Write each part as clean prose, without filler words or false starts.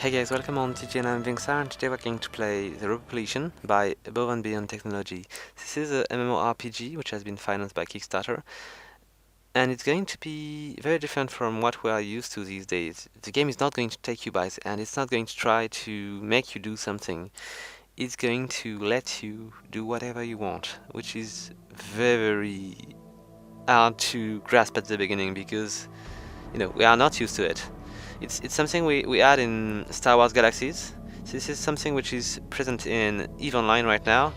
Hey guys, welcome on TG and I'm Vynxar, and today we're going to play the Repopulation by Above and Beyond Technology. This is a MMORPG which has been financed by Kickstarter, and it's going to be very different from what we are used to these days. The game is not going to take you by the hand, it's not going to try to make you do something. It's going to let you do whatever you want, which is very hard to grasp at the beginning because, we are not used to it. It's something we add in Star Wars Galaxies. This is something which is present in EVE Online right now,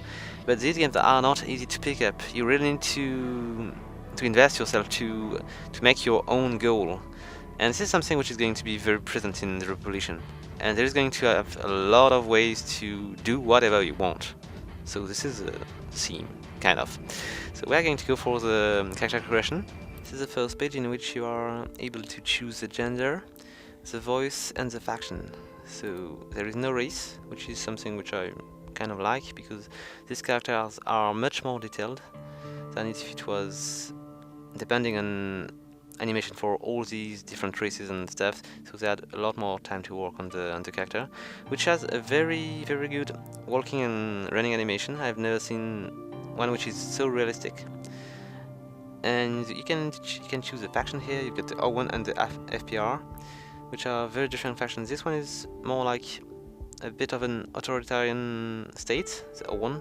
but these games are not easy to pick up. You really need to invest yourself to make your own goal, and this is something which is going to be very present in the Repopulation. And there is going to have a lot of ways to do whatever you want. So this is a theme, kind of. So we are going to go for the character creation. This is the first page in which you are able to choose the gender, the voice and the faction. So there is no race, which is something which I kind of like because these characters are much more detailed than if it was depending on animation for all these different races and stuff. So they had a lot more time to work on the character, which has a very good walking and running animation. I've never seen one which is so realistic. And you can choose a faction here. You've got the O1 and the FPR, which are very different factions. This one is more like a bit of an authoritarian state, the O1,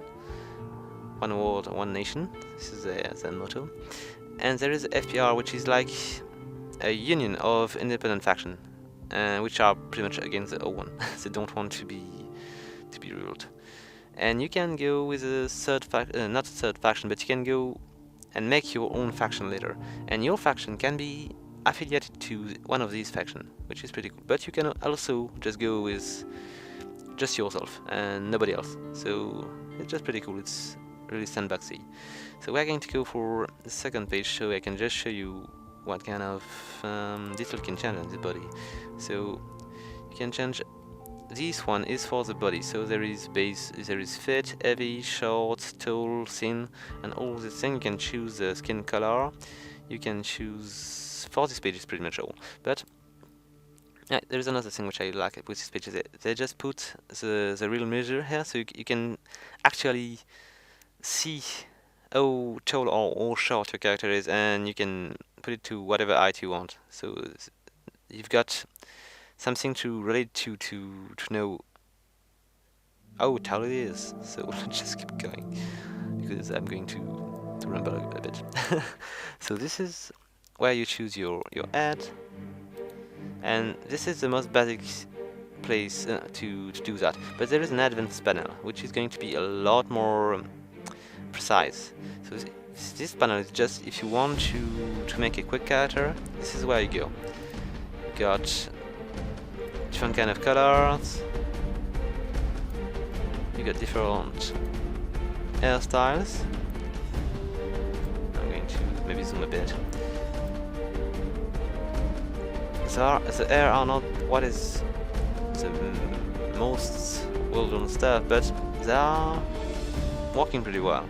one world, one nation. This is the motto. And there is FPR, which is like a union of independent faction, which are pretty much against the O1. They don't want to be ruled. And you can go with a not a third faction, but you can go and make your own faction later. And your faction can be affiliated to one of these factions, which is pretty cool. But you can also just go with just yourself and nobody else. So it's just pretty cool. It's really sandboxy. So we're going to go for the second page, so I can just show you what kind of detail you can change on the body. So you can change. This one is for the body. So there is base, there is fit, heavy, short, tall, thin, and all this thing. You can choose the skin color. You can choose. For this page is pretty much all, but there is another thing which I like with this page. They just put the real measure here, so you can actually see how tall or short your character is, and you can put it to whatever height you want. So you've got something to relate to know how tall it is. So let's just keep going because I'm going to ramble a bit. So this is where you choose your ad, and this is the most basic place to do that. But there is an advanced panel, which is going to be a lot more precise. So this panel is just if you want to make a quick character, this is where you go. You got different kind of colors. You got different hairstyles. I'm going to maybe zoom a bit. The hair are not what is the most well-done stuff, but they are working pretty well.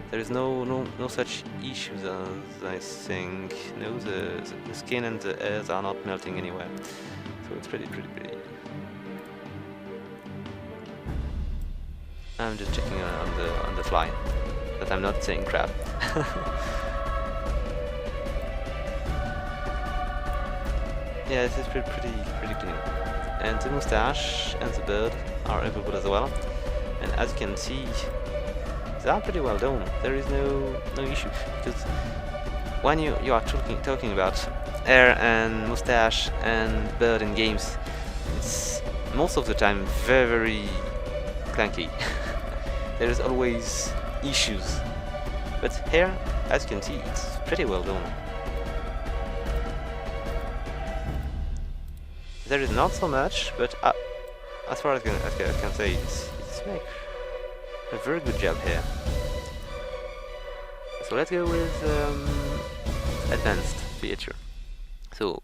There is no such issues as I think. No, the skin and the hairs are not melting anywhere, so it's pretty. I'm just checking on the fly that I'm not saying crap. Yeah, this is pretty clean. And the mustache and the beard are available as well. And as you can see, they are pretty well done. There is no issue, because when you are talking about hair and mustache and beard in games, it's most of the time very clunky. There is always issues. But here, as you can see, it's pretty well done. There is not so much, but as far as I can say, it's make a very good job here. So let's go with advanced feature. So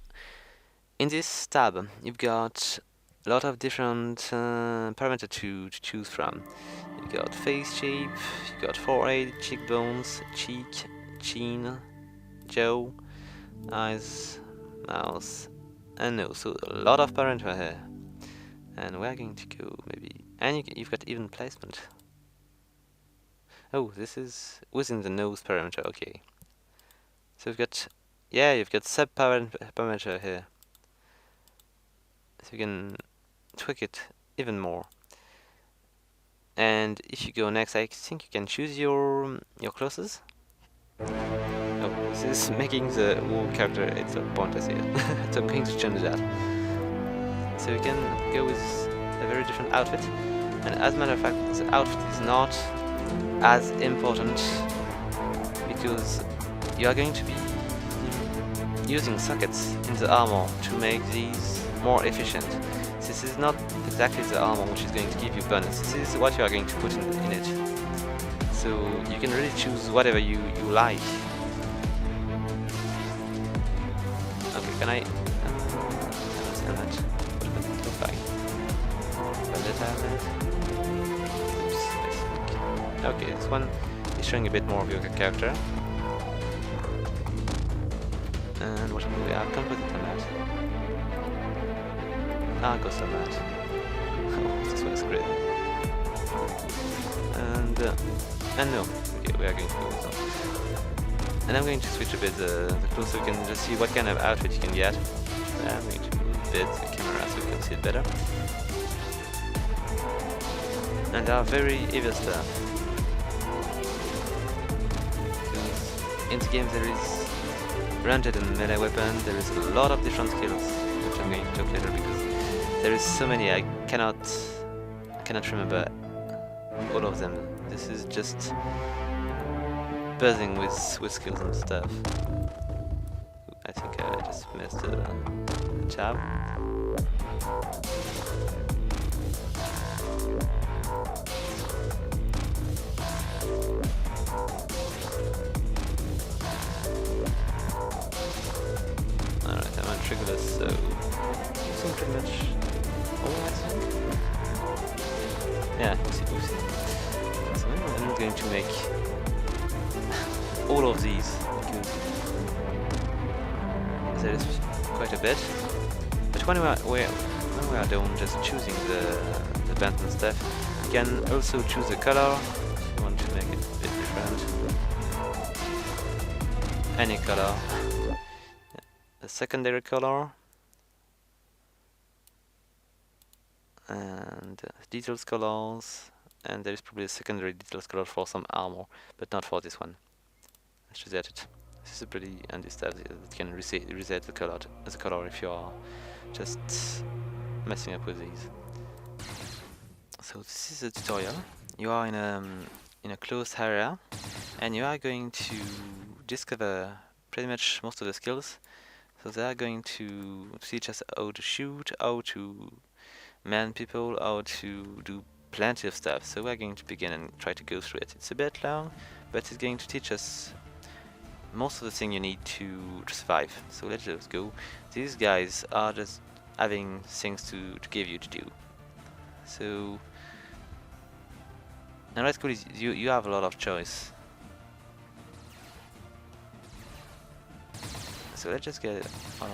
in this tab, you've got a lot of different parameters to choose from. You got face shape, you got forehead, cheekbones, cheek, chin, jaw, eyes, mouth, and nose. So a lot of parameters here. And we're going to go maybe, and you've got even placement. Oh, this is within the nose parameter. Okay. So you've got, yeah, you've got sub parameter here. So you can tweak it even more. And if you go next, I think you can choose your clothes. Oh, this is making the whole character itself pointless here. So I'm going to change that. So you can go with a very different outfit. And as a matter of fact, the outfit is not as important because you are going to be using sockets in the armor to make these more efficient. This is not exactly the armor which is going to give you bonus. This is what you are going to put in it. So you can really choose whatever you like. Okay, can I understand that? What does it look like? Oops, okay, this one is showing a bit more of your character. And what do we have? Composite mat. Custom mat. Oh, this one is great. And no, okay, we are going to go with that. And I'm going to switch a bit the clothes so we can just see what kind of outfit you can get. I'm going to move a bit the camera so we can see it better. And they are very evil stuff. Because in the game there is ranged and melee weapon, there is a lot of different skills, which I'm going to talk later because there is so many I cannot remember all of them. This is just buzzing with skills and stuff. I think I just missed the tab. Alright, I'm on triggerless, so using pretty much all I think. Yeah, oopsie. So I'm not going to make all of these because there is quite a bit. But when we are done just choosing the bands and stuff, you can also choose the color if you want to make it a bit different. Any color. A secondary color. And details colors, and there is probably a secondary details color for some armor, but not for this one. Let's reset it. This is a pretty handy stuff that can reset the color if you are just messing up with these. So this is a tutorial. You are in a closed area, and you are going to discover pretty much most of the skills. So they are going to teach us how to shoot, how to man people, how to do plenty of stuff. So we're going to begin and try to go through it. It's a bit long, but it's going to teach us most of the thing you need to survive. So let's just go. These guys are just having things to give you to do. So and what's cool is you have a lot of choice. So let's just get on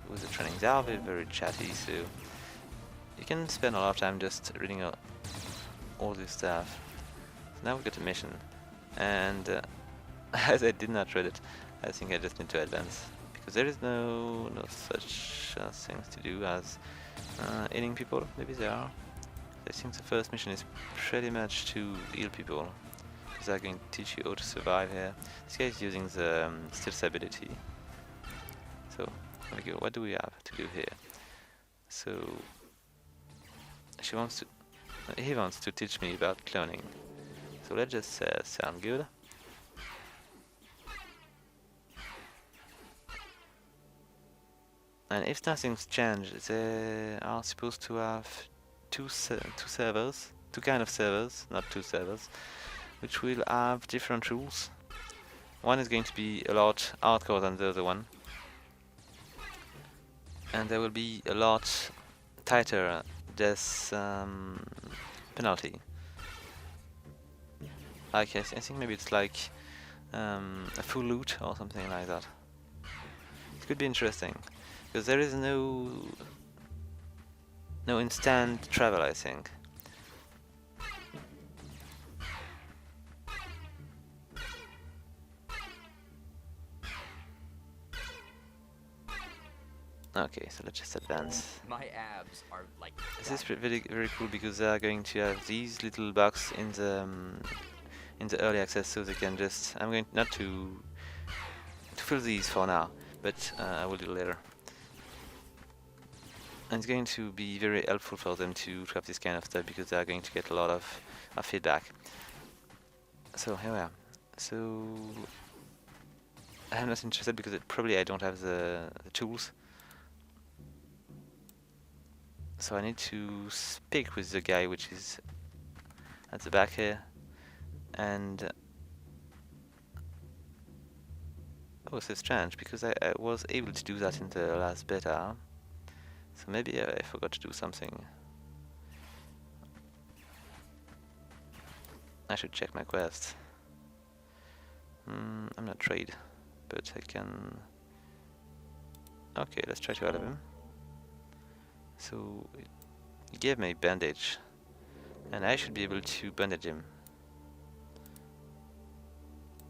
with the training. They are very chatty, so you can spend a lot of time just reading all this stuff. So now we got a mission, and as I did not read it, I think I just need to advance because there is no such things to do as healing people. Maybe there are. I think the first mission is pretty much to heal people because they're going to teach you how to survive here. This guy is using the stealth ability. So there we go. What do we have to do here? So he wants to teach me about cloning. So let's just sound good. And if nothing's changed, they are supposed to have two kind of servers, not two servers, which will have different rules. One is going to be a lot hardcore than the other one, and there will be a lot tighter death penalty. Like I think maybe it's like a full loot or something like that. It could be interesting because there is no No, instant travel, I think. Okay, so let's just advance. My abs are like. This is very cool because they are going to have these little box in the early access, so they can just. I'm going not to fill these for now, but I will do later. And it's going to be very helpful for them to have this kind of stuff because they are going to get a lot of feedback. So here we are. So I'm not interested because probably I don't have the tools. So I need to speak with the guy which is at the back here, and oh, so strange because I was able to do that in the last beta, so maybe I forgot to do something. I should check my quest. I'm not trade, but I can. Okay, let's try to out of him. So he gave me a bandage, and I should be able to bandage him.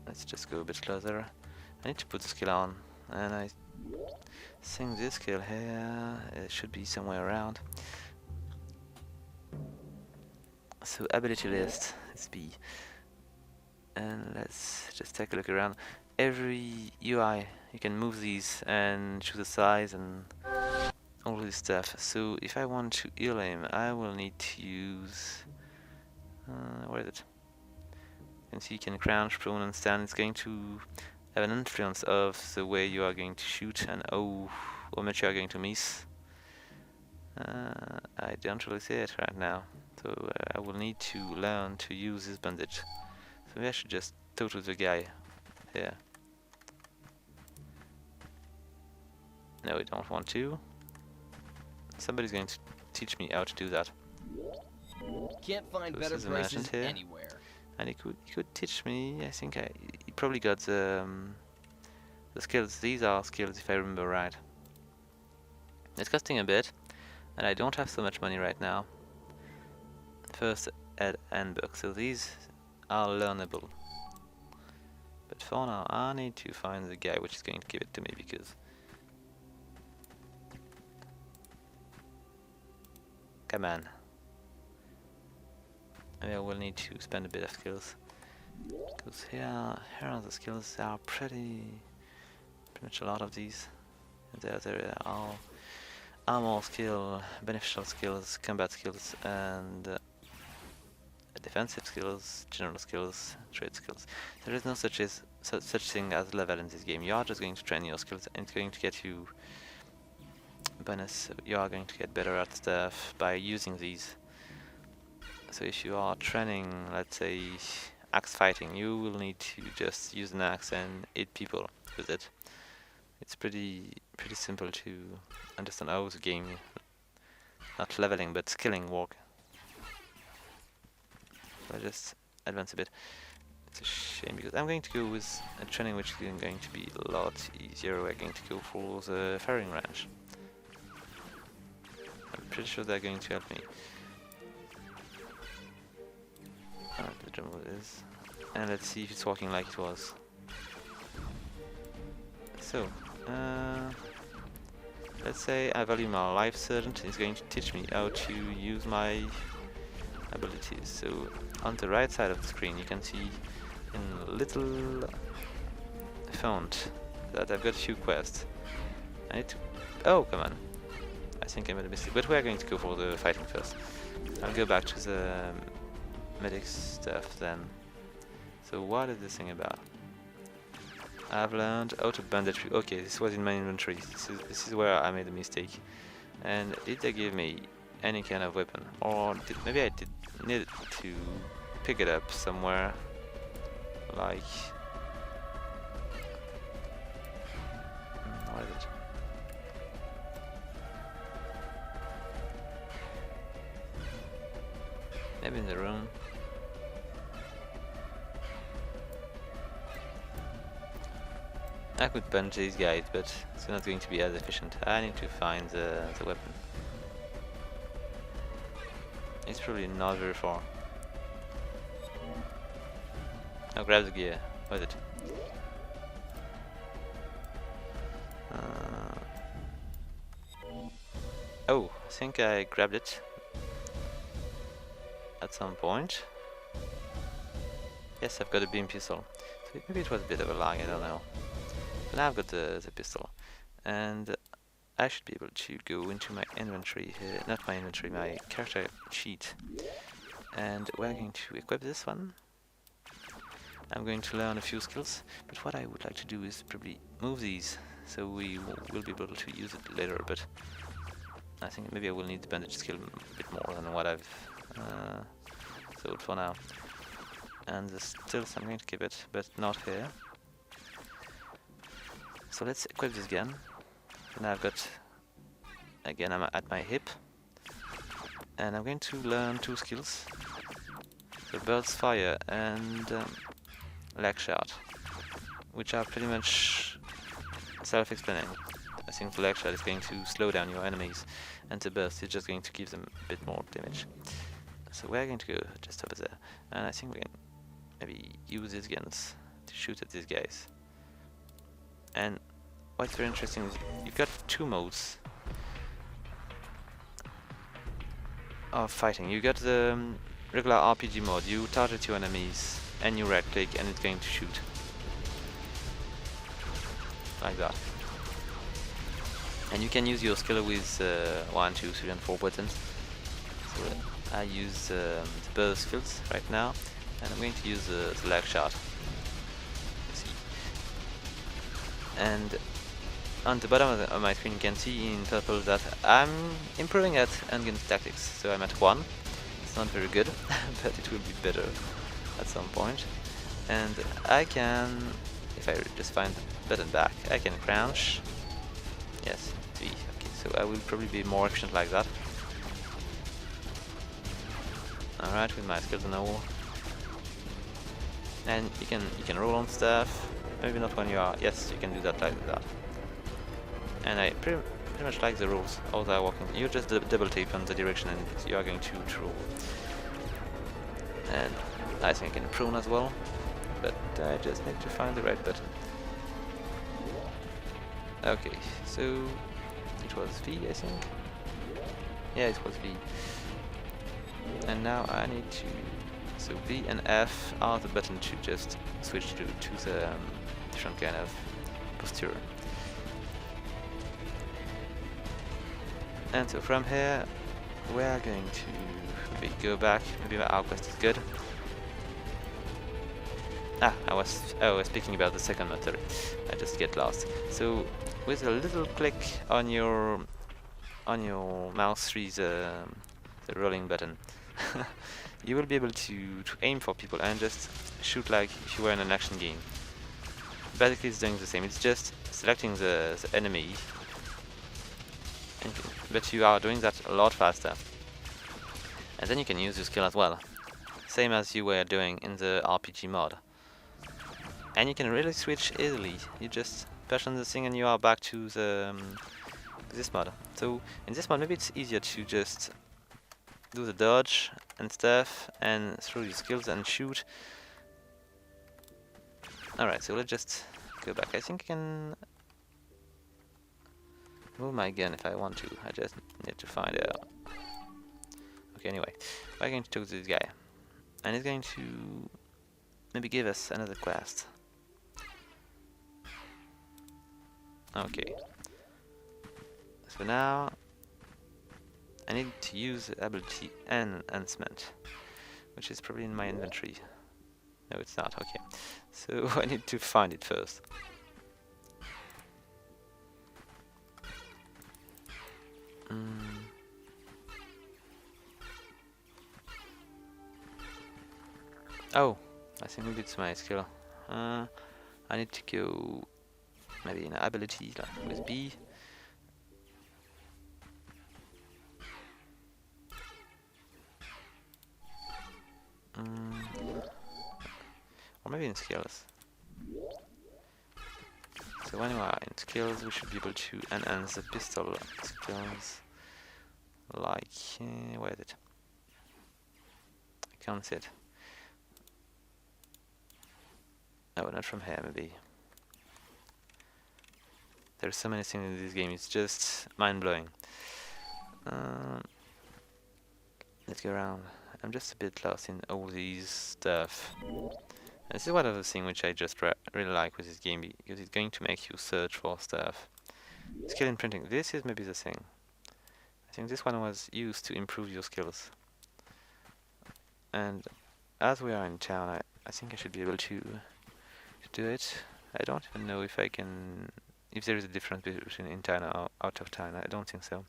Let's just go a bit closer. I need to put the skill on, and I think this skill here it should be somewhere around. So ability list is B, and let's just take a look around. Every UI you can move these and choose the size and all this stuff. So if I want to heal him, I will need to use where is it? You can see you can crouch, prone, and stand. It's going to have an influence of the way you are going to shoot and how much you are going to miss. I don't really see it right now, so I will need to learn to use this bandage. So maybe I should just talk to the guy here. No, I don't want to. Somebody's going to teach me how to do that. Can't find So better this is a merchant prices here. anywhere. And he could teach me. I think he probably got the skills. These are skills if I remember right. It's costing a bit, and I don't have so much money right now. First add handbook, so these are learnable. But for now, I need to find the guy which is going to give it to me because. Come on. Maybe I will need to spend a bit of skills. Because here are the skills. There are pretty much a lot of these. There are armor skill, beneficial skills, combat skills, and defensive skills, general skills, trade skills. There is no such thing as level in this game. You are just going to train your skills, and it's going to get you bonus. You are going to get better at stuff by using these. So if you are training, let's say, axe fighting, you will need to just use an axe and hit people with it. It's pretty simple to understand how the game, not leveling but skilling, work. So I just advance a bit. It's a shame because I'm going to go with a training which is going to be a lot easier. We're going to go for the firing range. I'm pretty sure they're going to help me. Alright, the jungle is. And let's see if it's working like it was. So, let's say I value my life sergeant. Is going to teach me how to use my abilities. So, on the right side of the screen, you can see in little font that I've got a few quests. I need to. Oh, come on. I think I made a mistake. But we're going to go for the fighting first. I'll go back to the medic stuff then. So what is this thing about? I've learned how to bandage. Okay, this was in my inventory. This is where I made a mistake. And did they give me any kind of weapon? Or maybe I did need to pick it up somewhere. Like what is it? Maybe in the room. I could punch these guys, but it's not going to be as efficient. I need to find the weapon. It's probably not very far. Now grab the gear. What is it? Oh, I think I grabbed it at some point. Yes, I've got a beam pistol. So maybe it was a bit of a lag, I don't know. But now I've got the pistol. And I should be able to go into my inventory here. Not my inventory, my character sheet. And we're going to equip this one. I'm going to learn a few skills. But what I would like to do is probably move these. So we will be able to use it later, but I think maybe I will need the bandage skill a bit more than what I've sold for now. And the stills, I'm going to keep it, but not here. So let's equip this gun. Now I've got, again, I'm at my hip. And I'm going to learn 2 skills. So Bird's Fire and Leg Shot, which are pretty much self-explaining. I think the Leg Shot is going to slow down your enemies, and the Burst is just going to give them a bit more damage. So we're going to go just over there, and I think we can maybe use these guns to shoot at these guys. And what's very interesting is you've got 2 modes of fighting. You got the regular RPG mode, you target your enemies and you right click and it's going to shoot. Like that. And you can use your skill with 1, 2, 3 and 4 buttons. So I use the burst skills right now, and I'm going to use the leg shot. See. And on the bottom of my screen you can see in purple that I'm improving at endgame tactics. So I'm at 1. It's not very good, but it will be better at some point. And I can, if I just find the button back, I can crouch. Yes, V. Okay, so I will probably be more efficient like that. Alright, with my skills and all. And you can roll on stuff. Maybe not when you are. Yes, you can do that like that. And I pretty much like the rules. How they are working. You just double tap on the direction and you are going to roll. And I think I can prune as well, but I just need to find the right button. Okay, so it was V, I think. Yeah, it was V. And now I need to. So V and F are the button to just switch to the different kind of posture. And so from here, we are going to maybe go back. Maybe our quest is good. Ah, I was speaking about the second mode, sorry. I just get lost. So with a little click on your mouse through the rolling button, you will be able to aim for people and just shoot like if you were in an action game. Basically, it's doing the same. It's just selecting the enemy, but you are doing that a lot faster. And then you can use your skill as well, same as you were doing in the RPG mode. And you can really switch easily. You just push on the thing and you are back to the this mod. So in this mod, maybe it's easier to just do the dodge and stuff and throw your skills and shoot. Alright, so let's just go back. I think I can move my gun if I want to. I just need to find out. Okay, anyway, we're going to talk to this guy, and he's going to maybe give us another quest. Okay. So now I need to use the ability enhancement, which is probably in my inventory. No, it's not. Okay. So I need to find it first. Oh, I think maybe it's my skill. I need to go maybe in ability like with B. Or maybe in skills. So when we are in skills, we should be able to enhance the pistol skills. Like, where is it? Can't see it. No, not from here, maybe. There's so many things in this game, it's just mind-blowing. Let's go around. I'm just a bit lost in all these stuff. And this is one of the things which I just really like with this game, because it's going to make you search for stuff. Skill in printing, this is maybe the thing. I think this one was used to improve your skills. And as we are in town, I think I should be able to do it. I don't even know if I can, if there is a difference between in town or out of town. I don't think so.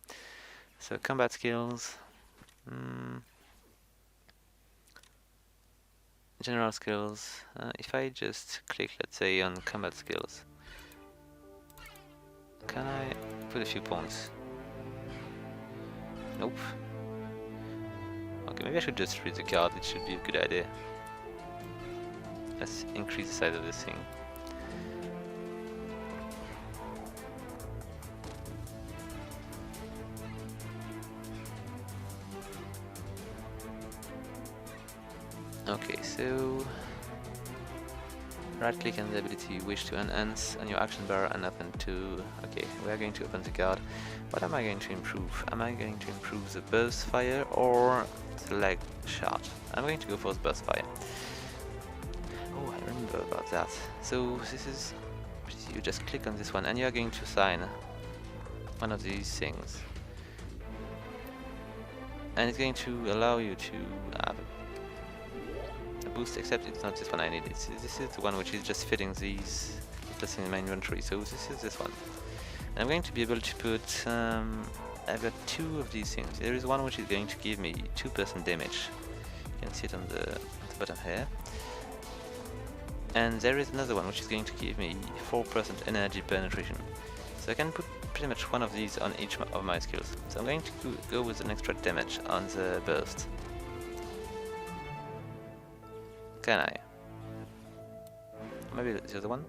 So combat skills, general skills. If I just click, let's say, on combat skills, can I put a few points? Nope. Okay, maybe I should just read the card. It should be a good idea. Let's increase the size of this thing. Okay, so right click on the ability you wish to enhance on your action bar and open to. Okay, we are going to open the card. What am I going to improve? Am I going to improve the burst fire or the leg shot? I'm going to go for the burst fire. Oh, I remember about that. So this is, you just click on this one and you are going to assign one of these things. And it's going to allow you to have a boost, except it's not this one I need. This is the one which is just fitting these just in my inventory. So this is this one. And I'm going to be able to put, I've got two of these things. There is one which is going to give me 2% damage. You can see it on the bottom here. And there is another one which is going to give me 4% energy penetration. So I can put pretty much one of these on each of my skills. So I'm going to go with an extra damage on the burst. Can I? Maybe the other one?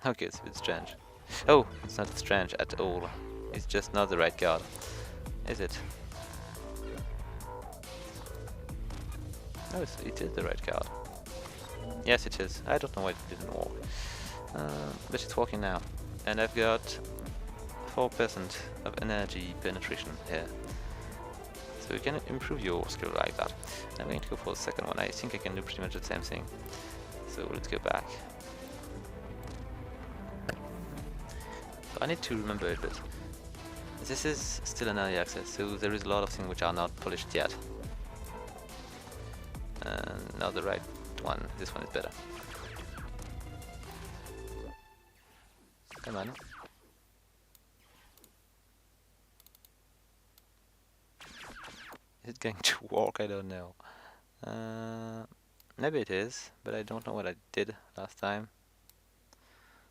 Okay, it's a bit strange. Oh, it's not strange at all. It's just not the right card. Is it? No, it is the right card. Yes, it is. I don't know why it didn't work. But it's working now. And I've got 4% of energy penetration here. So you can improve your skill like that. I'm going to go for the second one. I think I can do pretty much the same thing. So let's go back. So I need to remember it, but this is still an early access, so there is a lot of things which are not polished yet. And not the right one. This one is better. Come on. Is it going to work? I don't know. Maybe it is, but I don't know what I did last time.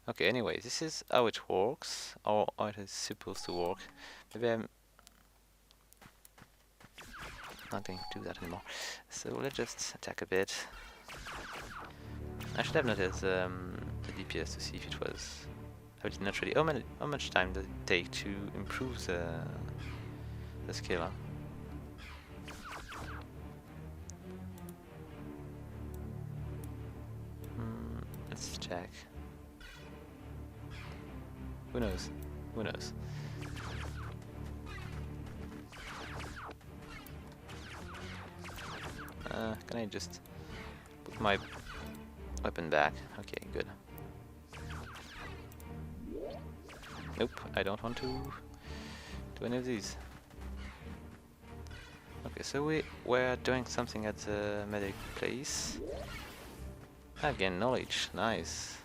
Okay, anyway, this is how it works, or how it is supposed to work. Maybe I'm not going to do that anymore. So let's just attack a bit. I should have noticed the DPS to see if it was. I did not really. How much time does it take to improve the skill? Huh? Let's check. Who knows? Who knows? Can I just put my weapon back? Okay, good. Nope, I don't want to do any of these. Okay, so we were doing something at the medic place. Again, knowledge, nice.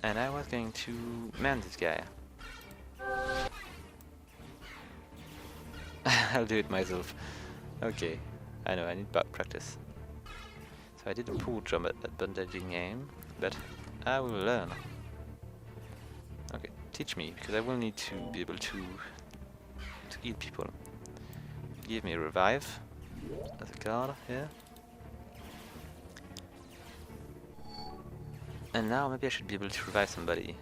And I was going to man this guy. I'll do it myself. Okay, I know I need practice. So I did a poor job at bandaging aim, but I will learn. Okay, teach me, because I will need to be able to heal people. Give me a revive as a card here. And now maybe I should be able to revive somebody.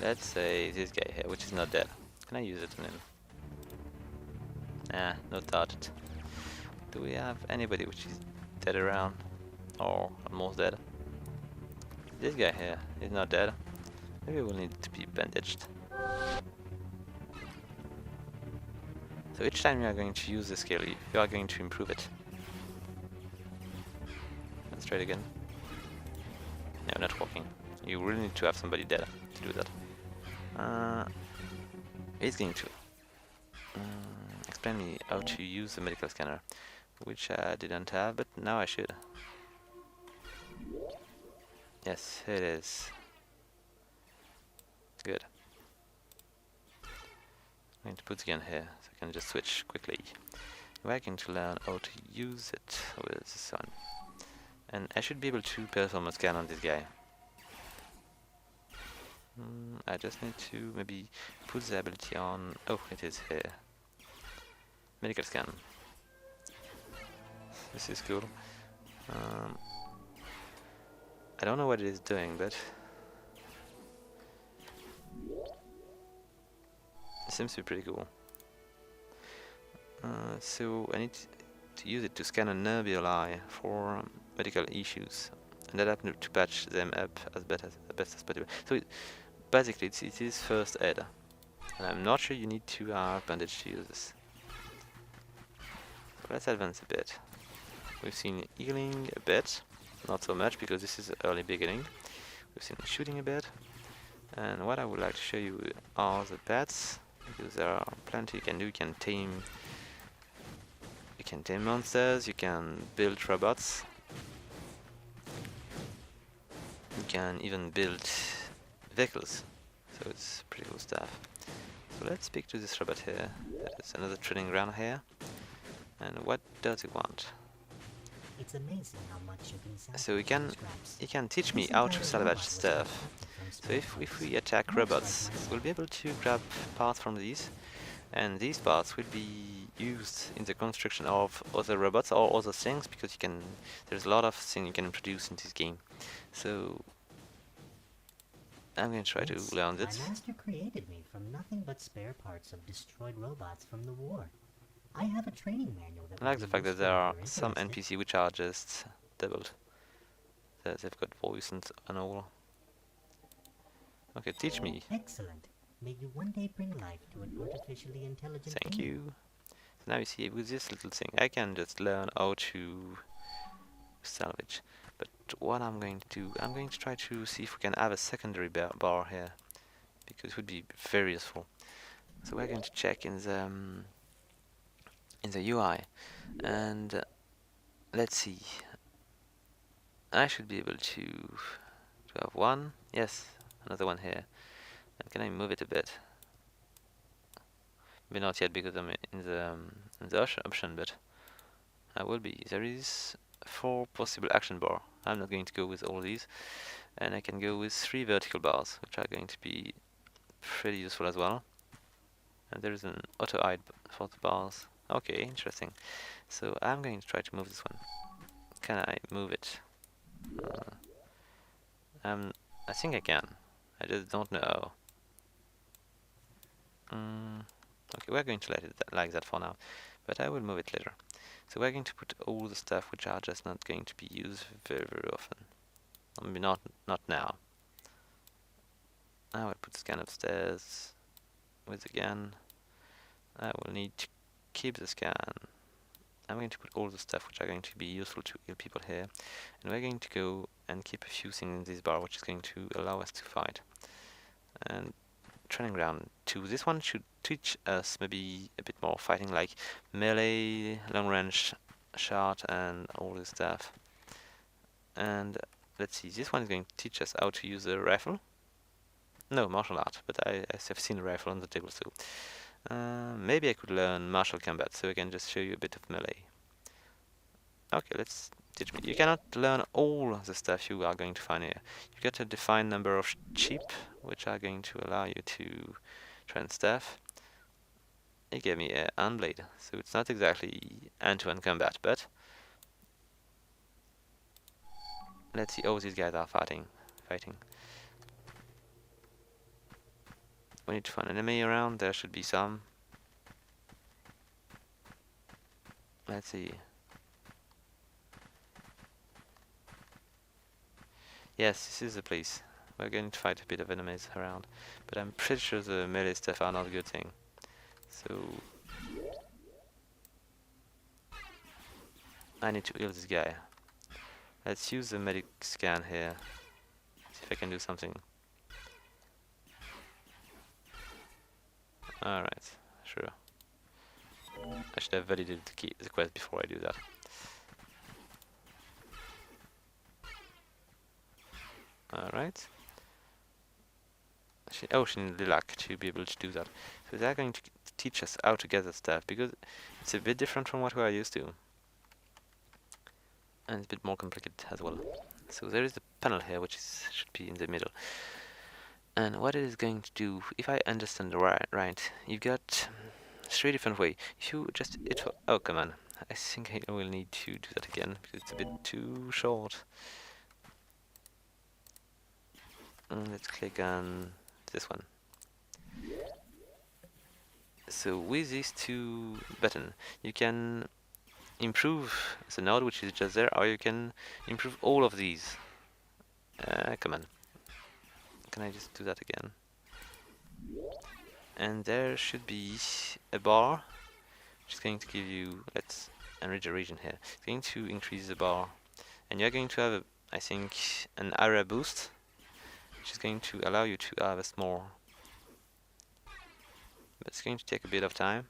Let's say this guy here, which is not dead. Can I use it on him? Nah, not started. Do we have anybody which is dead around? Or almost dead? This guy here is not dead. Maybe we'll need to be bandaged. So each time you are going to use the skill, you are going to improve it. Let's try it again. No, not working. You really need to have somebody dead to do that. It's going to explain me how to use the medical scanner, which I didn't have, but now I should. Yes, it is. Good. I'm going to put the gun here, so I can just switch quickly. We're going to learn how to use it with this one. And I should be able to perform a scan on this guy. I just need to maybe put the ability on. Oh, it is here. Medical scan. This is cool. I don't know what it is doing, but it seems to be pretty cool. So I need to use it to scan a nervous eye for medical issues, and adapt to patch them up as best as possible. So basically, it is first aid, and I'm not sure you need to have bandage to use this. So let's advance a bit. We've seen healing a bit, not so much because this is early beginning. We've seen shooting a bit, and what I would like to show you are the pets, because there are plenty you can do. You can tame monsters, you can build robots, you can even build vehicles, so it's pretty cool stuff. So let's speak to this robot here. There's another training ground here, and what does he want? It's amazing how much you can salvage. So he can teach me how to salvage stuff. So if we attack robots, we'll be able to grab parts from these, and these parts will be used in the construction of other robots or other things, because there's a lot of things you can introduce in this game. So I'm going to try to learn this. My master created me from nothing but spare parts of destroyed robots from the war. I have a training manual that I like the fact that there are some NPC which are just doubled. They've got voice and all. Okay, teach me. Excellent. May you one day bring life to an artificially intelligent Thank being. you. So now you see, with this little thing, I can just learn how to salvage. But what I'm going to do, I'm going to try to see if we can have a secondary bar here, because it would be very useful. So we're going to check in the UI, and let's see. I should be able to have one. Yes, another one here. And can I move it a bit? Maybe not yet because I'm in the option, but I will be. There is 4 possible action bar. I'm not going to go with all these, and I can go with 3 vertical bars, which are going to be pretty useful as well. And there is an auto hide for the bars. Okay, interesting. So I'm going to try to move this one. Can I move it? I think I can. I just don't know. Okay, we're going to let it like that for now, but I will move it later. So we're going to put all the stuff which are just not going to be used very, very often. Or maybe not now. I will put scan upstairs with the gun. I will need to keep the scan. I'm going to put all the stuff which are going to be useful to heal people here, and we're going to go and keep a few things in this bar which is going to allow us to fight. And training ground 2, this one should teach us maybe a bit more fighting, like melee, long range shot and all this stuff. And let's see, this one is going to teach us how to use a rifle. No, martial art, but I have seen a rifle on the table, so maybe I could learn martial combat, so I can just show you a bit of melee. Okay, let's teach me. You cannot learn all the stuff you are going to find here. You get a defined number of sheep, which are going to allow you to train stuff. It gave me a hand blade, so it's not exactly hand-to-hand combat, but let's see how these guys are fighting. We need to find an enemy around. There should be some. Let's see. Yes, this is the place. We're going to fight a bit of enemies around, but I'm pretty sure the melee stuff are not a good thing. So I need to heal this guy. Let's use the medic scan here. See if I can do something. Alright, sure. I should have validated the quest before I do that. Alright. She needs the luck to be able to do that. So they're going to teach us how to gather stuff, because it's a bit different from what we are used to. And it's a bit more complicated as well. So there is the panel here, which should be in the middle. And what it is going to do, if I understand right, you've got 3 different ways. If you just oh, come on. I think I will need to do that again, because it's a bit too short. Let's click on this one. So with these 2 buttons, you can improve the node which is just there, or you can improve all of these. Come on. Can I just do that again? And there should be a bar which is going to give you, let's enrich the region here. It's going to increase the bar, and you're going to have, I think, an area boost, which is going to allow you to harvest more. But it's going to take a bit of time.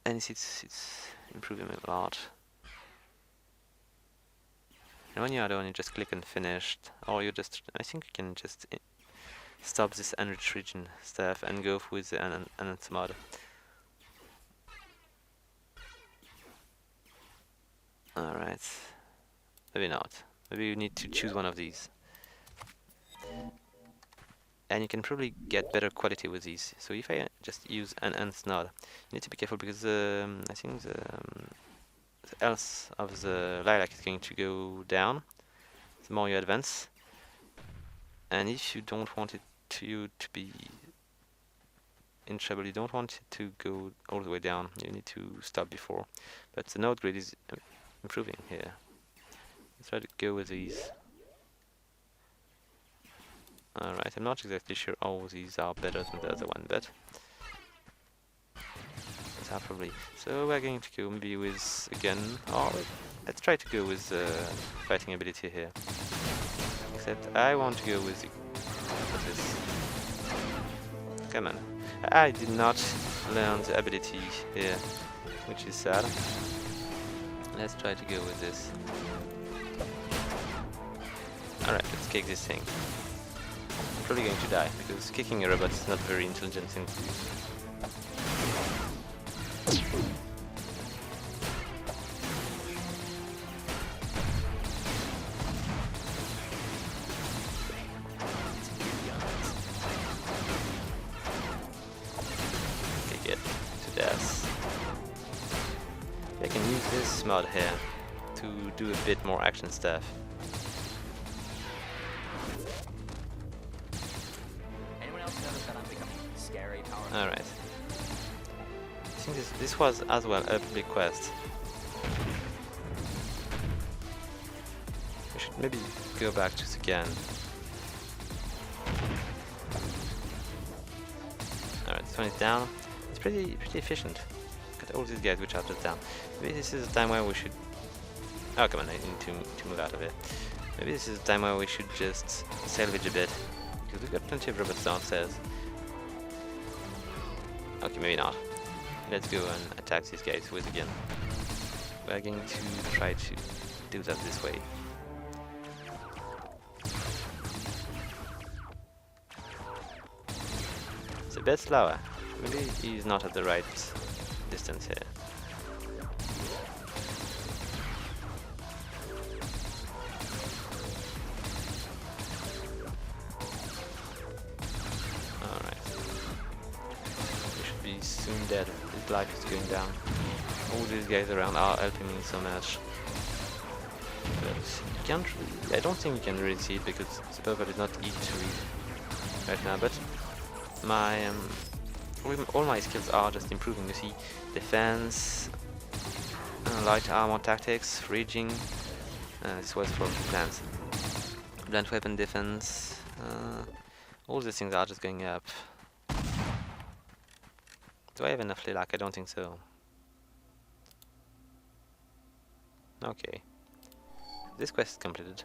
And it's improving a lot. And when you are done, you just click on finished, or you just, I think you can just stop this enriched region stuff and go with the enhanced mod. Alright, maybe not. Maybe you need to choose one of these. And you can probably get better quality with these. So if I just use an enhanced node, you need to be careful, because I think the health of the lilac is going to go down the more you advance. And if you don't want it to be in trouble, you don't want it to go all the way down, you need to stop before. But the node grid is improving here. Let's try to go with these. Alright, I'm not exactly sure all these are better than the other one, but these are probably. So we're going to go maybe with, again, or let's try to go with fighting ability here. Except I want to go with this. Come on. I did not learn the ability here, which is sad. Let's try to go with this. Alright, let's kick this thing. I'm probably going to die, because kicking a robot is not a very intelligent thing to do. Okay, get to death. I can use this mod here to do a bit more action stuff. Alright. I think this was as well a big quest. We should maybe go back to again. Alright, this one is down. It's pretty efficient. Look at all these guys which are just down. Maybe this is a time where we should... Oh, come on, I need to move out of it. Maybe this is a time where we should just salvage a bit, because we've got plenty of robots downstairs. Okay, maybe not. Let's go and attack these guys with again. We're going to try to do that this way. It's a bit slower. Maybe he's not at the right distance here. Soon dead. His life is going down. All these guys around are helping me so much. but you can't really, I don't think you can really see it because the purple is not easy to read right now, but my all my skills are just improving. You see, defense, light armor tactics, raging. This was for plants. Blunt weapon defense. All these things are just going up. Do I have enough lilac? I don't think so. Okay. This quest is completed.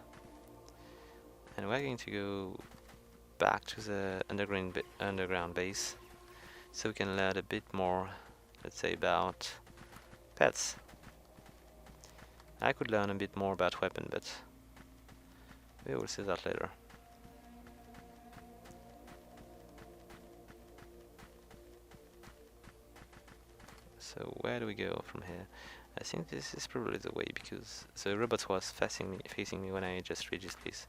And we're going to go back to the underground base so we can learn a bit more, let's say, about pets. I could learn a bit more about weapon, but we will see that later. So where do we go from here? I think this is probably the way because the robot was facing me when I just reached this place.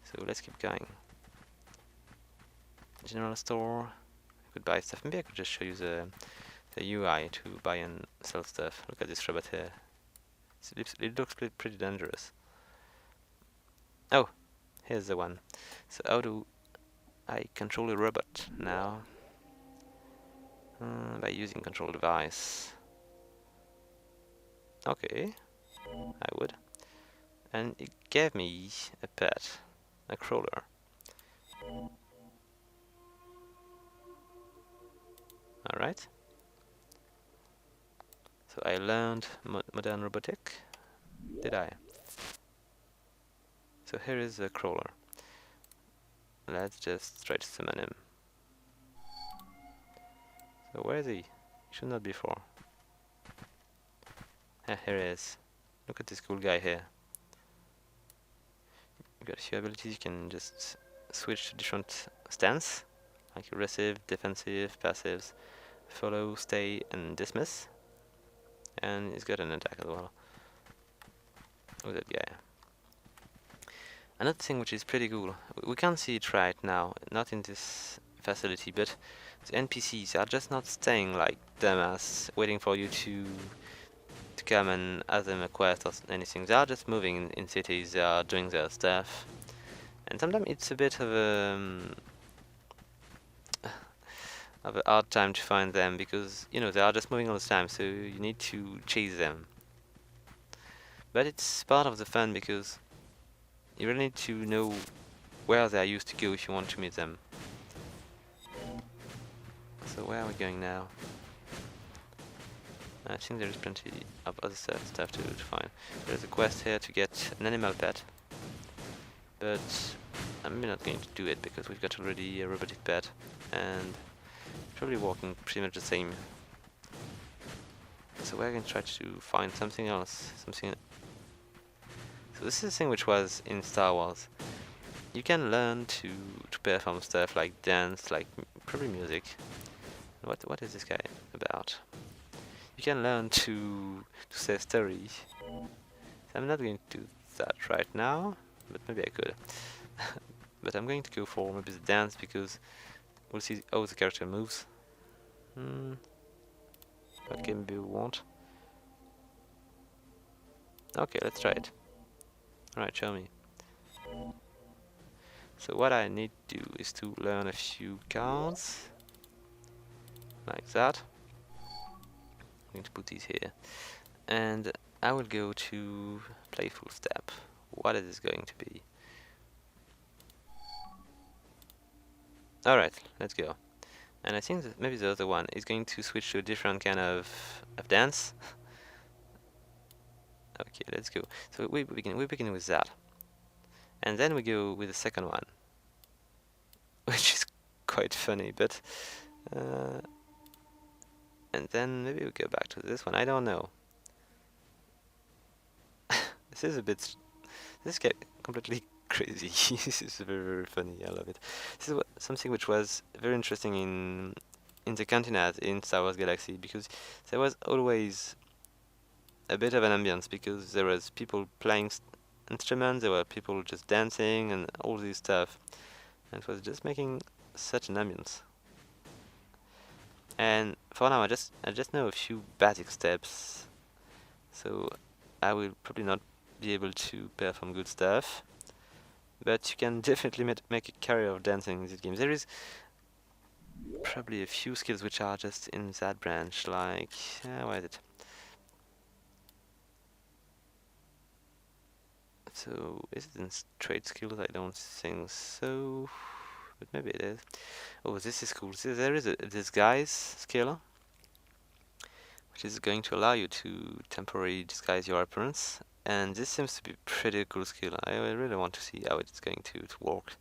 So let's keep going. General store. I could buy stuff. Maybe I could just show you the UI to buy and sell stuff. Look at this robot here. It looks pretty dangerous. Oh, here's the one. So how do I control a robot now? By using control device. Okay, I would. And it gave me a pet, a crawler. Alright. So I learned modern robotic. Did I? So here is the crawler. Let's just try to summon him. So where is he? He should not be far. Ah, here he is. Look at this cool guy here. You've got a few abilities. You can just switch to different stance, like aggressive, defensive, passives, follow, stay, and dismiss. And he's got an attack as well. Look at that guy. Another thing which is pretty cool, we can't see it right now, not in this facility, but the NPCs are just not staying like dumbass, waiting for you to come and ask them a quest or anything. They are just moving in cities, they are doing their stuff. And sometimes it's a bit of a hard time to find them because, you know, they are just moving all the time, so you need to chase them. But it's part of the fun because you really need to know where they are used to go if you want to meet them. So where are we going now? I think there is plenty of other stuff to find. There's a quest here to get an animal pet, but I'm not going to do it because we've got already a robotic pet and probably working pretty much the same. So we're going to try to find something else, So this is a thing which was in Star Wars. You can learn to perform stuff like dance, like probably music. What is this guy about? You can learn to say a story. So I'm not going to do that right now, but maybe I could. But I'm going to go for maybe the dance because we'll see how the character moves. Okay, maybe we won't. Okay, let's try it. Alright, show me. So what I need to do is to learn a few cards. Like that. I'm going to put these here. And I will go to playful step. What is this going to be? Alright, let's go. And I think that maybe the other one is going to switch to a different kind of dance. Okay, let's go. So we begin with that. And then we go with the second one. Which is quite funny, but and then maybe we go back to this one. I don't know. This is a bit. This is completely crazy. This is very, very funny. I love it. This is something which was very interesting in the cantinas in Star Wars Galaxy because there was always a bit of an ambience because there was people playing instruments, there were people just dancing and all this stuff, and it was just making such an ambience. And for now, I just know a few basic steps, so I will probably not be able to perform good stuff. But you can definitely make a career of dancing in this game. There is probably a few skills which are just in that branch, like where is it? So is it in trade skills? I don't think so, but maybe it is. Oh, this is cool. See, there is a disguise skill, which is going to allow you to temporarily disguise your appearance, and this seems to be a pretty cool skill. I really want to see how it's going to work.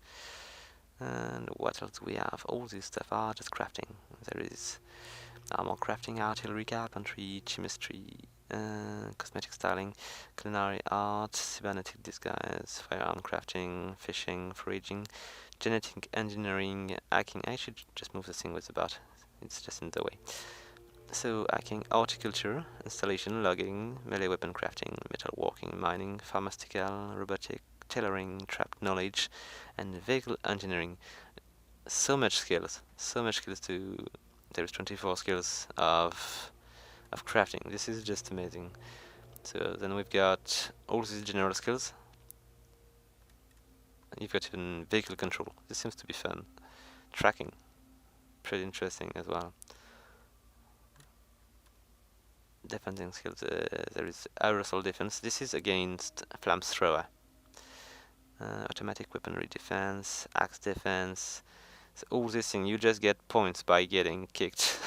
And what else do we have? All this stuff are just crafting. There is armor crafting, artillery, carpentry, chemistry, cosmetic styling, culinary art, cybernetic disguise, firearm crafting, fishing, foraging, genetic engineering, hacking. I should just move the thing with the bot. It's just in the way. So hacking, horticulture, installation, logging, melee weapon crafting, metalworking, mining, pharmaceutical, robotic, tailoring, trapped knowledge, and vehicle engineering. So much skills to. There's 24 skills of crafting. This is just amazing. So then we've got all these general skills. You've got even vehicle control. This seems to be fun. Tracking, pretty interesting as well. Defending skills. There is aerosol defense. This is against flamethrower. Automatic weaponry defense, axe defense. So all this thing, you just get points by getting kicked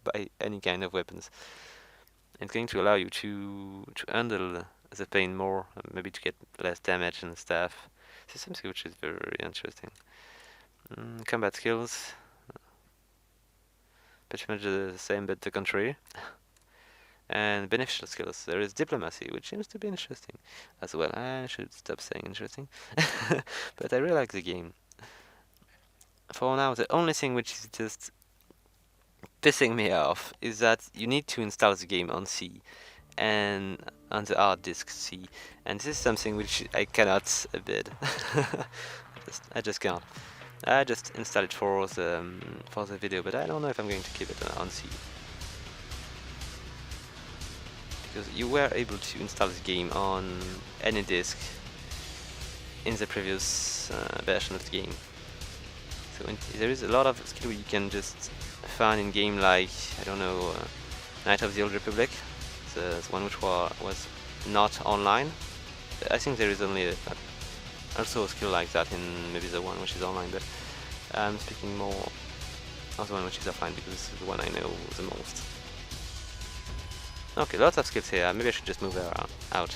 by any kind of weapons. It's going to allow you to handle the pain more, maybe to get less damage and stuff. This is something which is very interesting. Combat skills, pretty much the same but the contrary. And beneficial skills. There is diplomacy, which seems to be interesting as well. I should stop saying interesting, but I really like the game. For now, the only thing which is just pissing me off is that you need to install the game on C and on the hard disk C, and this is something which I cannot abide. I just can't. I just installed it for the video, but I don't know if I'm going to keep it on C. Because you were able to install the game on any disk in the previous version of the game. So there is a lot of skill you can just find in game, like, I don't know, Knight of the Old Republic, the one which was not online. I think there is only also a skill like that in maybe the one which is online, but I'm speaking more of the one which is offline because this is the one I know the most. Okay, lots of skills here. Maybe I should just move out.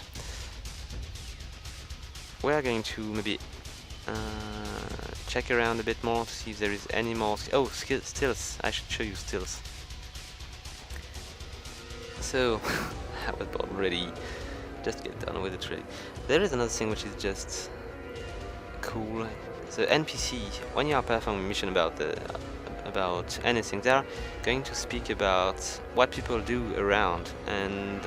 We are going to maybe check around a bit more to see if there is any more. Oh, stills. I should show you stills. So, I was bored already. Just get done with it, really. There is another thing which is just cool. The NPC, when you are performing a mission about anything, they are going to speak about what people do around, and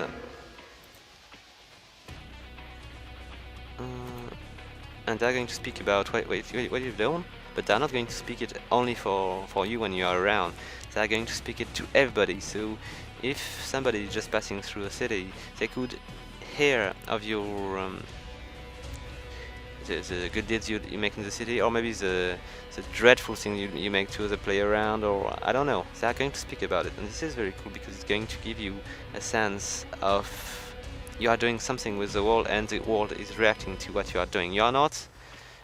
they're going to speak about what you've done, but they're not going to speak it only for you when you are around. They're going to speak it to everybody. So if somebody is just passing through a city, they could hear of your the good deeds you make in the city, or maybe the dreadful thing you make to the player around, or I don't know. They are going to speak about it, and this is very cool because it's going to give you a sense of you are doing something with the world, and the world is reacting to what you are doing. You are not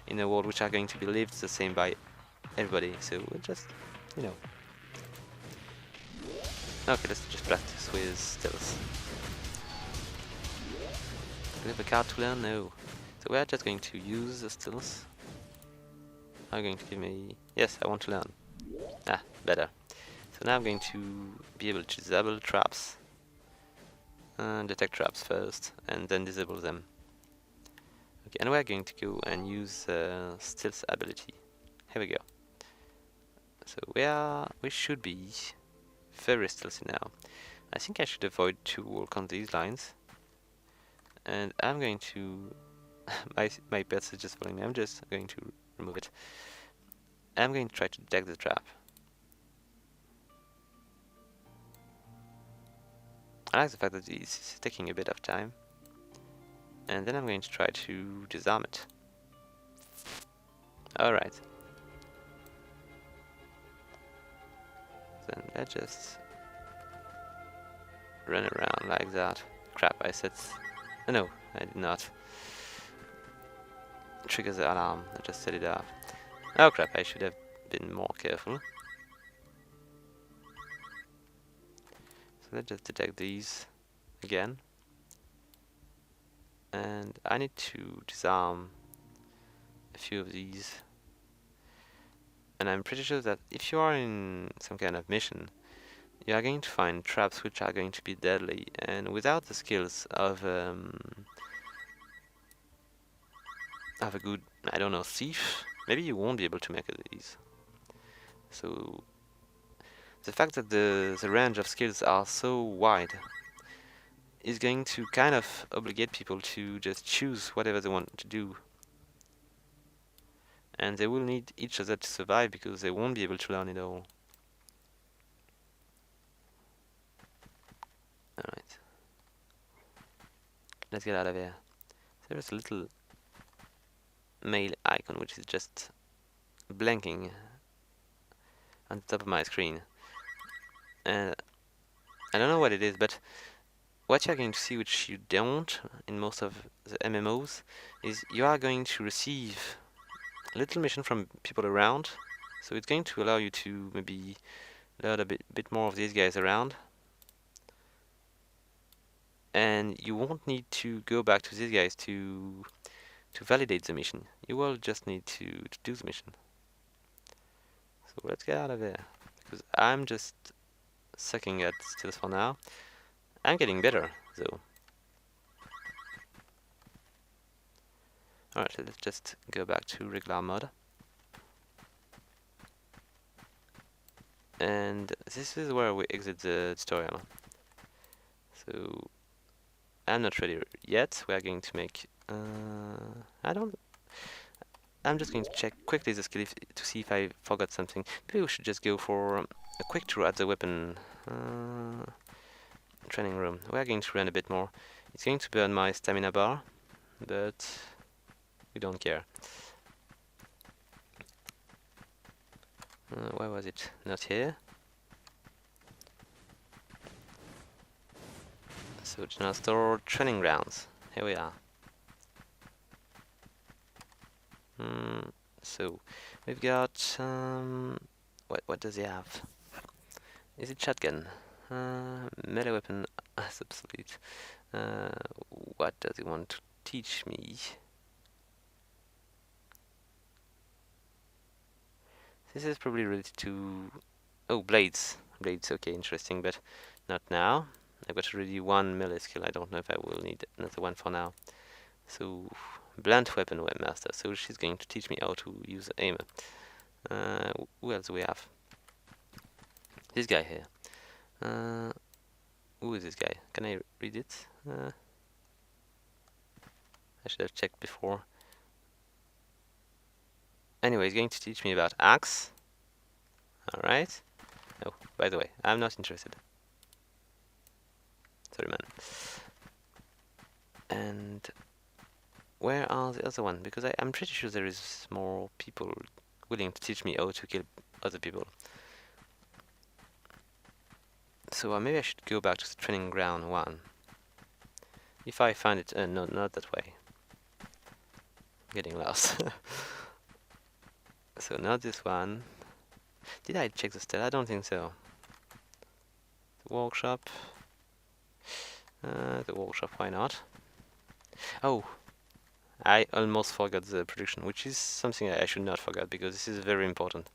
in a world which are going to be lived the same by everybody, so just, you know. Okay, let's just practice with stills. Do we have a card to learn? No. So we are just going to use the stills. Are you going to give me... Yes, I want to learn. Ah, better. So now I'm going to be able to disable traps. Detect traps first, and then disable them. Okay, and we're going to go and use stills ability. Here we go. So we should be very stealthy now. I think I should avoid to work on these lines. And I'm going to... my pets is just following me. I'm just going to remove it. I'm going to try to detect the trap. I like the fact that it's taking a bit of time. And then I'm going to try to disarm it. Alright. Then let's just run around like that. Crap, I said... No, I did not. Trigger the alarm, I just set it off. Oh crap, I should have been more careful. So let's just detect these again. And I need to disarm a few of these. And I'm pretty sure that if you are in some kind of mission, you are going to find traps which are going to be deadly, and without the skills of a good, I don't know, thief, maybe you won't be able to make these. So the fact that the range of skills are so wide is going to kind of obligate people to just choose whatever they want to do. And they will need each other to survive because they won't be able to learn it all. Alright. Let's get out of here. There's a little mail icon which is just blanking on the top of my screen. And I don't know what it is, but what you're going to see, which you don't in most of the MMOs, is you are going to receive a little mission from people around. So it's going to allow you to maybe learn a bit more of these guys around. And you won't need to go back to these guys to validate the mission. You will just need to do the mission. So let's get out of there, because I'm just sucking at skills for now. I'm getting better though. Alright, let's just go back to regular mode. And this is where we exit the tutorial. So I'm not ready yet. We are going to make I'm just going to check quickly the skill to see if I forgot something. Maybe we should just go for a quick tour at the weapon training room. We are going to run a bit more. It's going to burn my stamina bar, but we don't care. Where was it? Not here. So general store training grounds. Here we are. So we've got what does he have? Is it shotgun? Melee weapon as obsolete. What does he want to teach me? This is probably related to... Oh, blades. Blades, okay, interesting, but not now. I've got already one melee skill. I don't know if I will need another one for now. So, blunt weapon webmaster. So she's going to teach me how to use aim. Who else do we have? This guy here. Who is this guy? Can I read it? I should have checked before. Anyway, he's going to teach me about axe. Alright. Oh, by the way, I'm not interested. Sorry, man. And where are the other one? Because I'm pretty sure there is more people willing to teach me how to kill other people. So maybe I should go back to the training ground one. If I find it... no, not that way. I'm getting lost. So not this one. Did I check the stat? I don't think so. The workshop. The workshop, why not? Oh, I almost forgot the production, which is something I should not forget, because this is very important.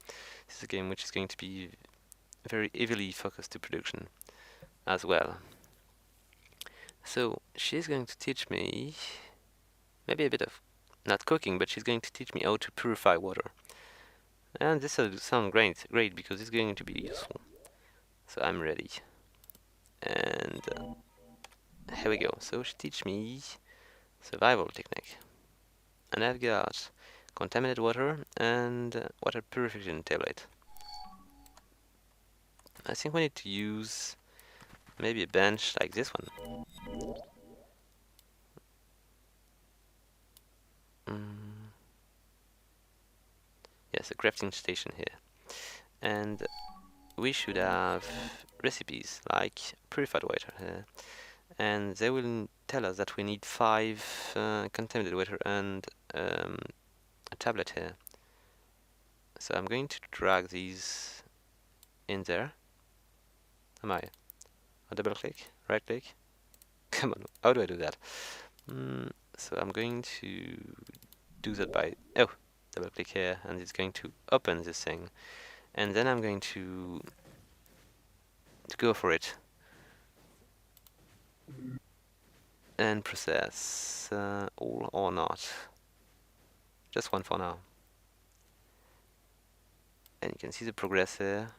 This is a game which is going to be very heavily focused to production as well. So she's going to teach me maybe a bit of, not cooking, but she's going to teach me how to purify water. And this will sound great because it's going to be useful. So I'm ready. And here we go. So she teach me survival technique. And I've got contaminated water and water purification tablet. I think we need to use maybe a bench like this one. Yes, a crafting station here. And we should have recipes like purified water here. And they will tell us that we need 5 contaminated water and a tablet here. So I'm going to drag these in there. Am I? A double click? Right click? Come on, how do I do that? So I'm going to do that by double click here, and it's going to open this thing, and then I'm going to go for it and process all or not. Just one for now. And you can see the progress here.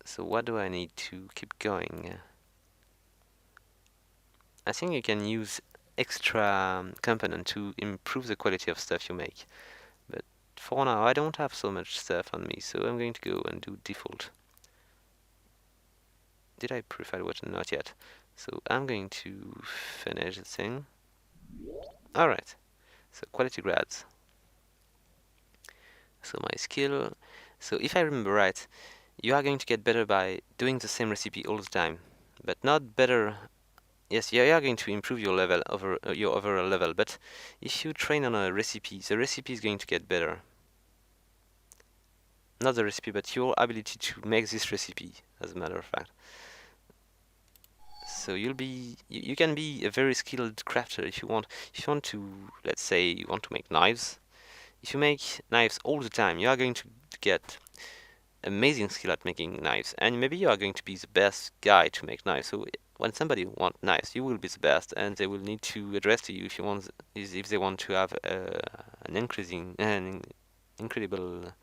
So what do I need to keep going? I think you can use extra component to improve the quality of stuff you make. But for now, I don't have so much stuff on me, so I'm going to go and do default. Did I purify water? Not yet. So I'm going to finish the thing. Alright, so quality grads. So my skill. So if I remember right, you are going to get better by doing the same recipe all the time, but not better. Yes, you are going to improve your level over your overall level, but if you train on a recipe, the recipe is going to get better. Not the recipe, but your ability to make this recipe, as a matter of fact. So you can be a very skilled crafter if you want. If you want to, let's say, you want to make knives. If you make knives all the time, you are going to get amazing skill at making knives, and maybe you are going to be the best guy to make knives. So when somebody wants knives, you will be the best, and they will need to address to you if they want to have an incredible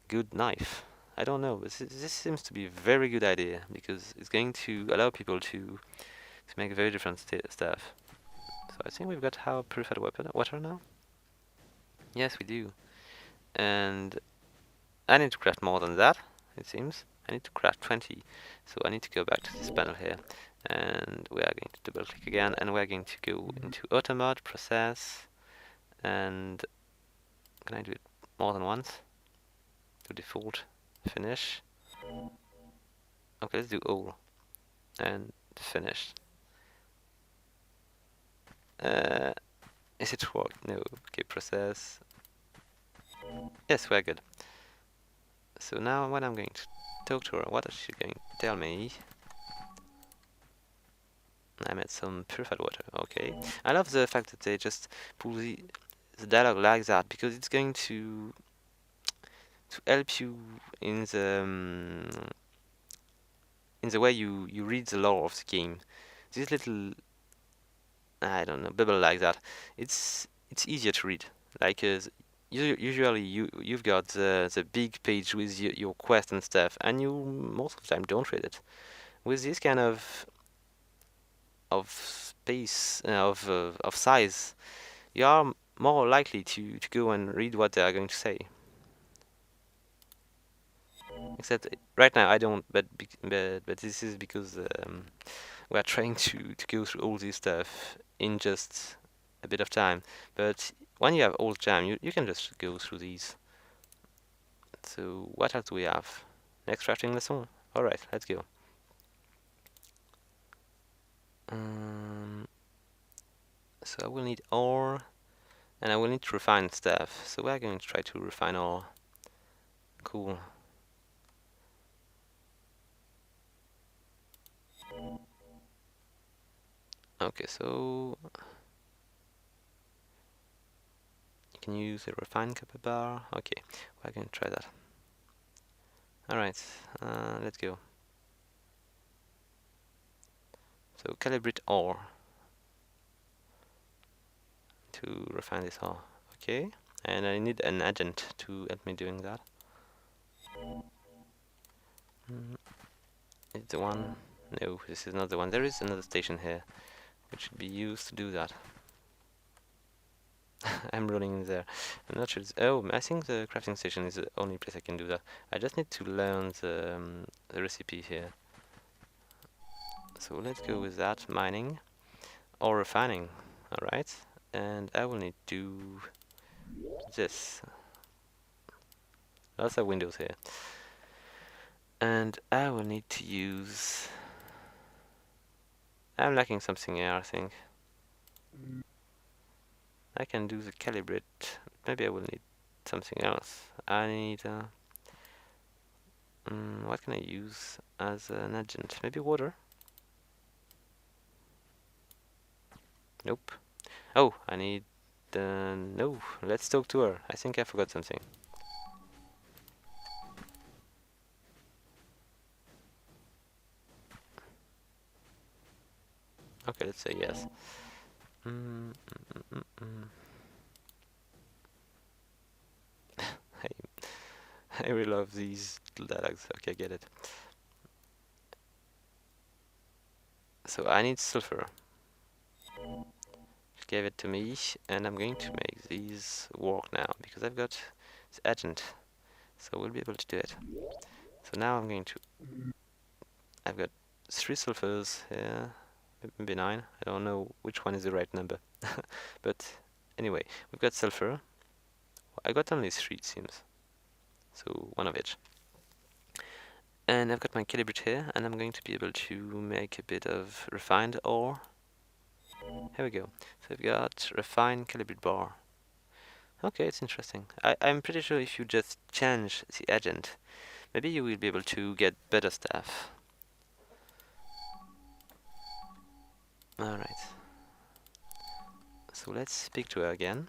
good knife. I don't know, but this seems to be a very good idea because it's going to allow people to make very different stuff. So I think we've got our purified water now. Yes, we do. And I need to craft more than that, it seems. I need to craft 20. So I need to go back to this panel here. And we are going to double click again. And we're going to go into auto mode, process. And can I do it more than once? To default, finish. Okay, let's do all. And finish. Is it work? No. Okay, process. Yes, we're good. So now when I'm going to talk to her, what is she going to tell me? I made some purified water. Okay. I love the fact that they just pull the dialogue like that because it's going to help you in the way you read the lore of the game. This little, I don't know, bubble like that. It's easier to read. Like usually you've got the big page with your quest and stuff, and you most of the time don't read it. With this kind of space of size, you are more likely to go and read what they are going to say. Except right now I don't, but this is because we are trying to go through all this stuff in just a bit of time. But when you have all the time, you can just go through these. So what else do we have? Next crafting lesson. All right, let's go. So I will need ore, and I will need to refine stuff. So we're going to try to refine ore. Cool. Okay, so you can use a refined copper bar. Okay, we're going to try that. Alright, let's go. So calibrate ore to refine this ore. Okay, and I need an agent to help me doing that. Is the one? No, this is not the one. There is another station here, which should be used to do that. I'm running in there. I'm not sure. Oh, I think the crafting station is the only place I can do that. I just need to learn the recipe here. So let's go with that, mining or refining. Alright, and I will need to do this. Lots of windows here. And I will need to use... I'm lacking something here, I think. I can do the calibrate. Maybe I will need something else. I need... what can I use as an agent? Maybe water? Nope. Oh, I need... no, let's talk to her. I think I forgot something. Okay, let's say yes. I really love these dialogues. Okay, I get it. So I need sulfur. She gave it to me, and I'm going to make these work now because I've got this agent, so we'll be able to do it. So now I'm going to... I've got 3 sulfurs here, maybe 9. I don't know which one is the right number. But anyway, we've got sulfur. I got only 3, it seems. So one of each. And I've got my calibrate here, and I'm going to be able to make a bit of refined ore. Here we go. So we've got refined calibrate bar. Okay, it's interesting. I'm pretty sure if you just change the agent, maybe you will be able to get better stuff. Alright. So let's speak to her again.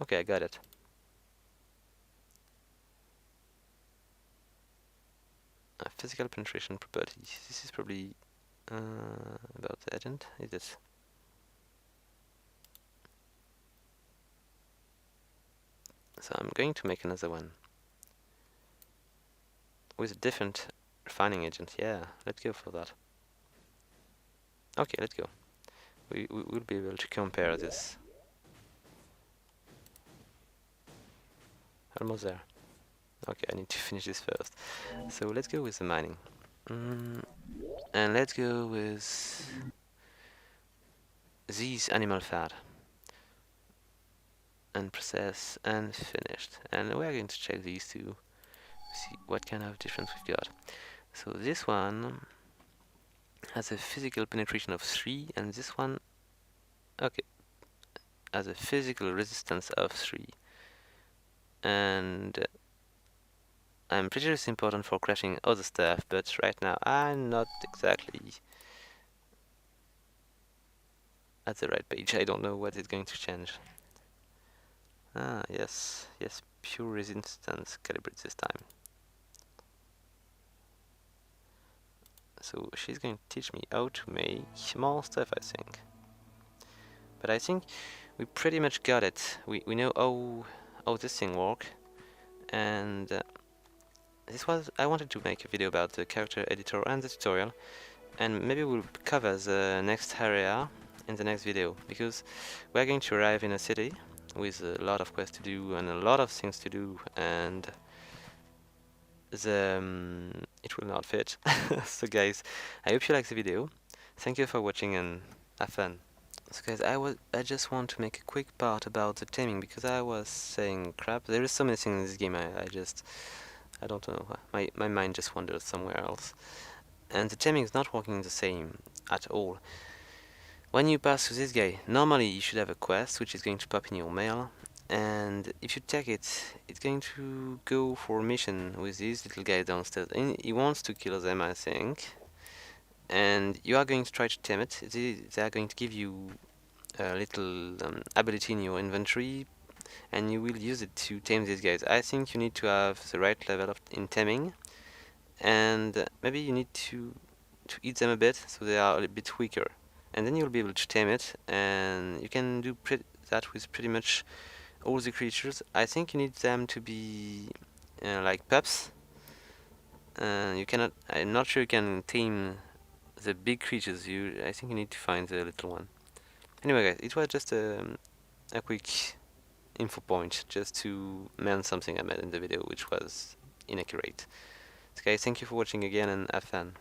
Okay, I got it. Physical penetration properties. This is probably about the agent, is it? So I'm going to make another one with a different refining agent. Yeah, let's go for that. Okay, let's go. We will be able to compare this. Almost there. Okay, I need to finish this first. So let's go with the mining. And let's go with these animal fat. And process and finished. And we're going to check these two. See what kind of difference we've got. So this one has a physical penetration of 3, and this one, okay, has a physical resistance of 3. And I'm pretty sure it's important for crafting other stuff, but right now I'm not exactly at the right page. I don't know what it's going to change. Ah, yes, pure resistance calibrate this time. So she's going to teach me how to make more stuff, I think. But I think we pretty much got it. We know how this thing works. And I wanted to make a video about the character editor and the tutorial. And maybe we'll cover the next area in the next video. Because we're going to arrive in a city with a lot of quests to do and a lot of things to do. And it will not fit. So guys, I hope you like the video. Thank you for watching and have fun. So guys, I just want to make a quick part about the taming because I was saying crap. There is so many things in this game. I don't know. My mind just wandered somewhere else. And the taming is not working the same at all. When you pass through this guy, normally you should have a quest which is going to pop in your mail. And if you take it, it's going to go for a mission with this little guy downstairs. And he wants to kill them, I think. And you are going to try to tame it. They are going to give you a little ability in your inventory, and you will use it to tame these guys. I think you need to have the right level in taming, and maybe you need to eat them a bit so they are a bit weaker. And then you'll be able to tame it, and you can do that with pretty much all the creatures. I think you need them to be like pups. You cannot. I'm not sure you can tame the big creatures. I think you need to find the little one. Anyway, guys, it was just a quick info point, just to mend something I made in the video, which was inaccurate. So, guys, thank you for watching again, and have fun.